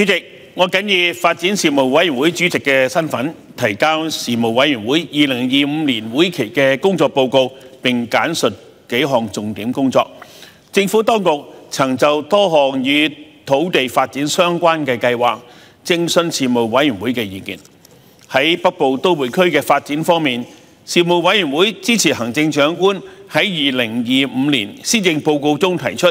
主席，我謹以發展事務委員會主席嘅身份，提交事務委員會2025年會期嘅工作報告，並簡述幾項重點工作。政府當局曾就多項與土地發展相關嘅計劃徵詢事務委員會嘅意見。喺北部都會區嘅發展方面，事務委員會支持行政長官喺2025年施政報告中提出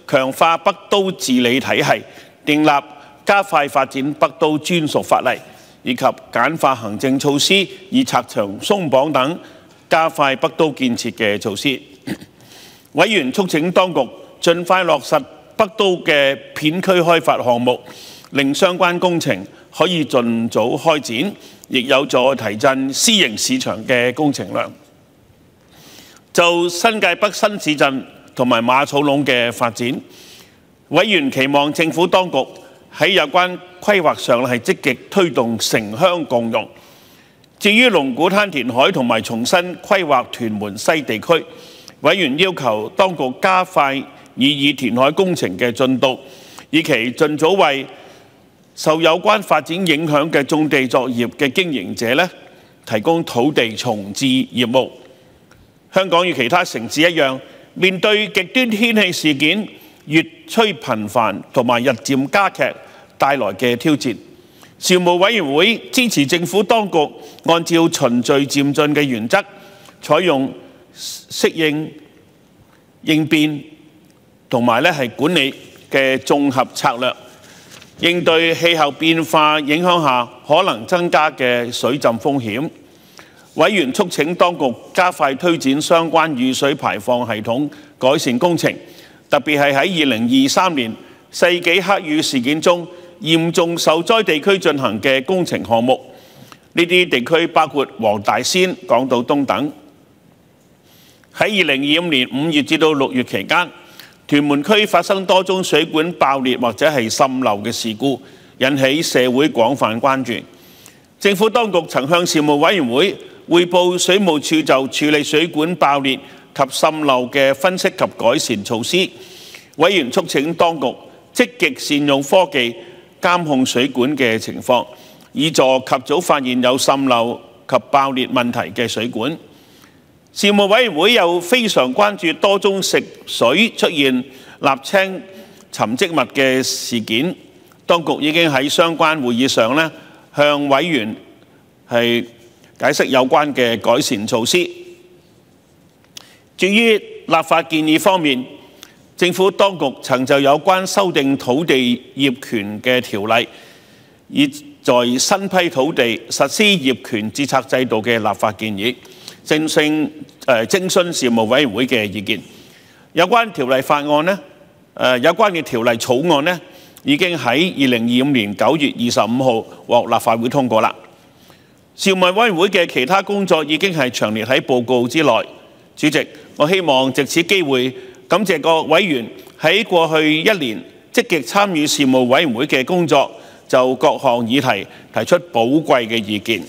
強化北都治理體系，訂立加快發展北都專屬法例，以及簡化行政措施以拆牆鬆綁等加快北都建設嘅措施。委員促請當局盡快落實北都嘅片區開發項目，令相關工程可以盡早開展，亦有助提振私營市場嘅工程量。就新界北新市鎮同埋馬草壟嘅發展，委員期望政府當局喺有關規劃上係積極推動城鄉共融。至於龍鼓灘填海同埋重新規劃屯門西地區，委員要求當局加快擬議填海工程嘅進度，以期盡早為受有關發展影響嘅種地作業嘅經營者提供土地重置業務。香港與其他城市一樣，面對極端天氣事件越趨頻繁同埋日漸加劇帶來嘅挑戰，事務委員會支持政府當局按照循序漸進嘅原則，採用適應、應變同埋管理嘅綜合策略，應對氣候變化影響下可能增加嘅水浸風險。委員促請當局加快推展相關雨水排放系統改善工程，特別係喺2023年世紀黑雨事件中嚴重受災地區進行嘅工程項目。呢啲地區包括黃大仙、港島東等。喺2025年5月至到6月期間，屯門區發生多宗水管爆裂或者係滲漏嘅事故，引起社會廣泛關注。政府當局曾向事務委員會匯報水務署就處理水管爆裂及滲漏嘅分析及改善措施。委員促請當局積極善用科技監控水管嘅情況，以助及早發現有滲漏及爆裂問題嘅水管。事務委員會又非常關注多宗食水出現瀝青沉積物嘅事件，當局已經喺相關會議上向委員解釋有關嘅改善措施。至於立法建議方面，政府當局曾就有關修訂土地業權嘅條例，以在新批土地實施業權註冊制度嘅立法建議，徵詢事務委員會嘅意見。有關條例嘅條例草案已經喺2025年9月25號獲立法會通過啦。事務委員會嘅其他工作已經係詳列喺報告之內。主席，我希望藉此機會感謝各委員喺過去1年積極參與事務委員會嘅工作，就各項議題提出寶貴嘅意見。